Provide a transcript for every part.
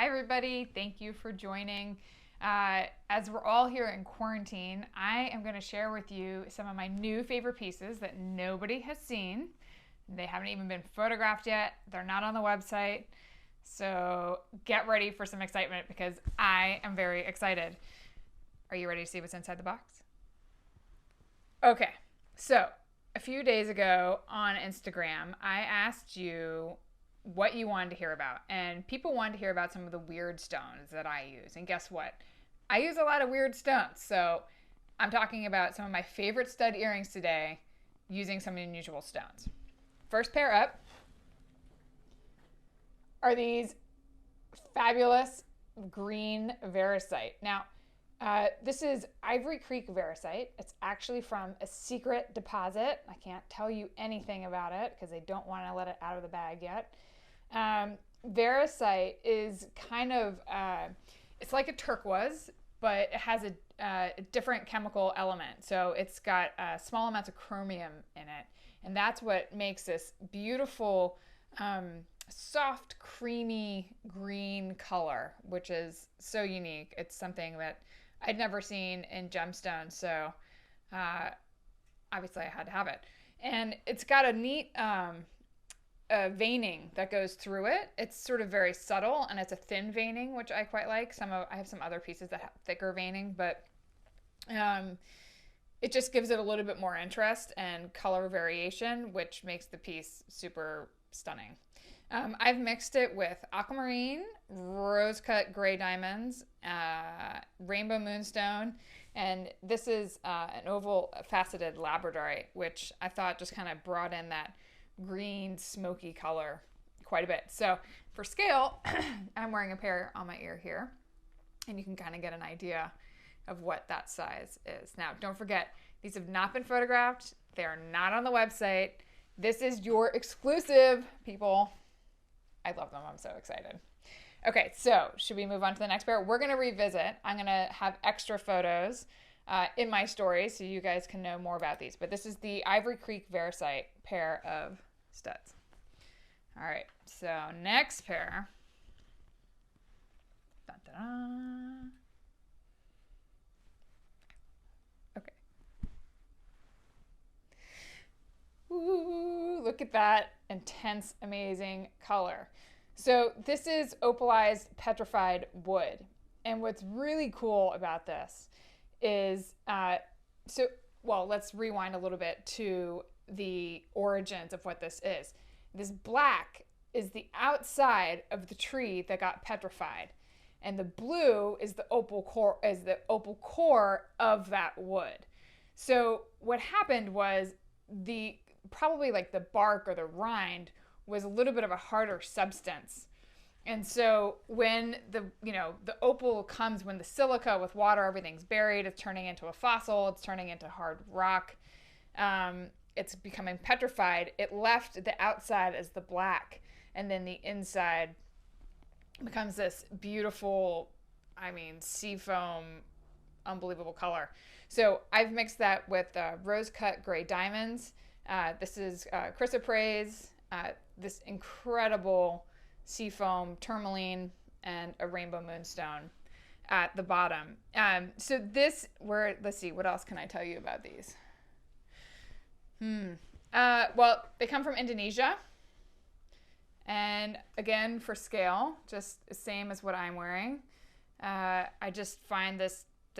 everybody. Thank you for joining. As we're all here in quarantine, I am going to share with you some of my new favorite pieces that nobody has seen. They haven't even been photographed yet. They're not on the website. So get ready for some excitement because I am very excited. Are you ready to see what's inside the box? Okay, so a few days ago on Instagram, I asked you what you wanted to hear about. And people wanted to hear about some of the weird stones that I use. And guess what? I use a lot of weird stones. So I'm talking about some of my favorite stud earrings today using some unusual stones. First pair up are these fabulous green Variscite. Now, this is Ivory Creek Variscite. It's actually from a secret deposit. I can't tell you anything about it because they don't want to let it out of the bag yet. Variscite is kind of, it's like a turquoise, but it has a different chemical element. So it's got small amounts of chromium in it. And that's what makes this beautiful, soft, creamy green color, which is so unique. It's something that I'd never seen in gemstones. So obviously I had to have it. And it's got a neat veining that goes through it. It's sort of very subtle and it's a thin veining, which I quite like. I have some other pieces that have thicker veining, but it just gives it a little bit more interest and color variation, which makes the piece super stunning. I've mixed it with aquamarine, rose-cut gray diamonds, rainbow moonstone, and this is an oval faceted labradorite, which I thought just kind of brought in that green smoky color quite a bit. So for scale, I'm wearing a pair on my ear here, and you can kind of get an idea of what that size is. Now, don't forget, these have not been photographed. They are not on the website. This is your exclusive, people. I love them. I'm so excited. Okay, so should we move on to the next pair? We're going to revisit. I'm going to have extra photos in my story so you guys can know more about these. But this is the Ivory Creek Variscite pair of studs. All right, so next pair. Dun, dun, dun. Okay. Ooh, look at that intense, amazing color. So this is Opalized Petrified wood. And what's really cool about this is, let's rewind a little bit to the origins of what this is. This black is the outside of the tree that got petrified. And the blue is the opal core of that wood. So what happened was probably like the bark or the rind was a little bit of a harder substance. And so when the opal comes, when the silica with water, everything's buried, it's turning into a fossil, it's turning into hard rock, it's becoming petrified. It left the outside as the black, and then the inside becomes this beautiful, seafoam, unbelievable color. So I've mixed that with rose-cut gray diamonds. This is chrysoprase, this incredible seafoam tourmaline, and a rainbow moonstone at the bottom. Let's see, what else can I tell you about these? Well, they come from Indonesia. And again, for scale, just the same as what I'm wearing. I just find that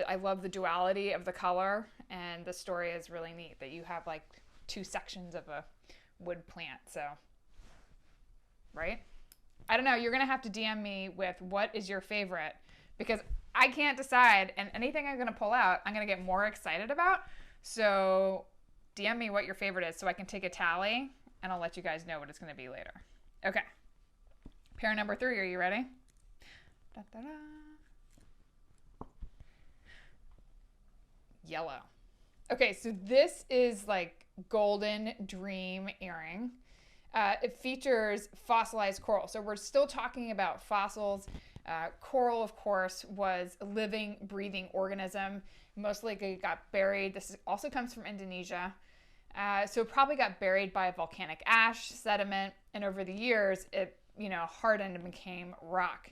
I love the duality of the color, and the story is really neat that you have like two sections of a wood plant. So, right? I don't know. You're going to have to DM me with what is your favorite, because I can't decide, and anything I'm going to pull out, I'm going to get more excited about. So DM me what your favorite is so I can take a tally, and I'll let you guys know what it's going to be later. Okay. Pair number 3. Are you ready? Da, da, da. Yellow. Okay, so this is like golden dream earring. It features fossilized coral. So we're still talking about fossils. Coral, of course, was a living, breathing organism. Most likely got buried. This also comes from Indonesia. So it probably got buried by volcanic ash, sediment, and over the years, it hardened and became rock.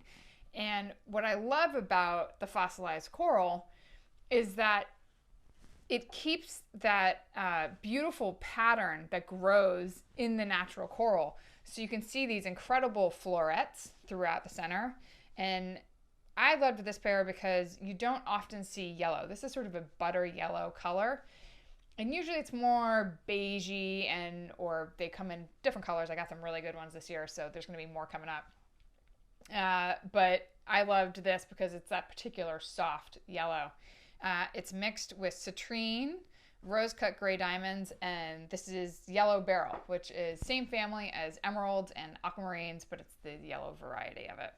And what I love about the fossilized coral is that it keeps that beautiful pattern that grows in the natural coral. So you can see these incredible florets throughout the center. And I loved this pair because you don't often see yellow. This is sort of a butter yellow color. And usually it's more beigey or they come in different colors. I got some really good ones this year, so there's going to be more coming up. But I loved this because it's that particular soft yellow. It's mixed with citrine, rose-cut gray diamonds, and this is yellow beryl, which is same family as emeralds and aquamarines, but it's the yellow variety of it.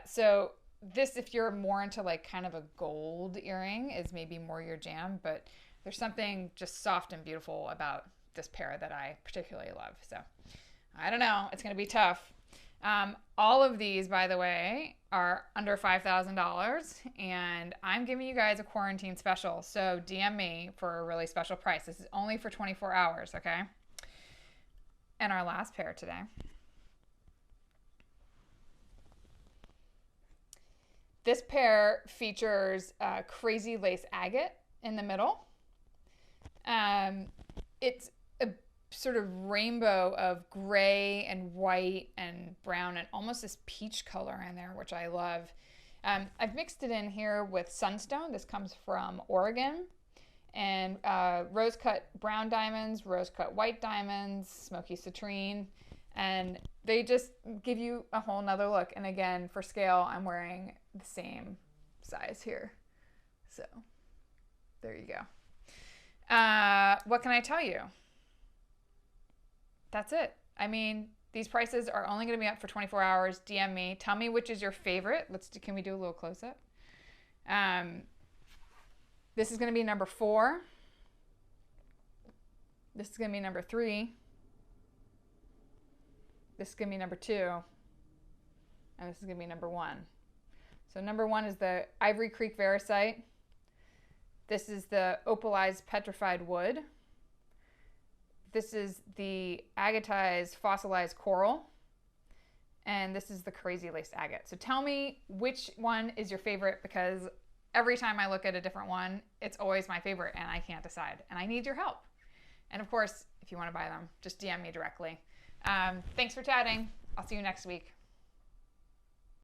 So this, if you're more into like kind of a gold earring, is maybe more your jam, but there's something just soft and beautiful about this pair that I particularly love. So I don't know, it's going to be tough. All of these, by the way, are under $5,000, and I'm giving you guys a quarantine special. So DM me for a really special price. This is only for 24 hours, okay? And our last pair today. This pair features crazy lace agate in the middle. It's a sort of rainbow of gray and white and brown and almost this peach color in there, which I love. I've mixed it in here with sunstone. This comes from Oregon. And rose-cut brown diamonds, rose-cut white diamonds, smoky citrine. And they just give you a whole nother look. And again, for scale, I'm wearing the same size here. So there you go. What can I tell you? That's it. I mean, these prices are only going to be up for 24 hours. DM me. Tell me which is your favorite. Can we do a little close-up? This is going to be number 4. This is going to be number 3. This is going to be number 2. And this is going to be number 1. So number 1 is the Ivory Creek Variscite. This is the Opalized Petrified Wood. This is the Agatized Fossilized Coral. And this is the Crazy Laced Agate. So tell me which one is your favorite, because every time I look at a different one, it's always my favorite and I can't decide. And I need your help. And of course, if you want to buy them, just DM me directly. Thanks for chatting. I'll see you next week.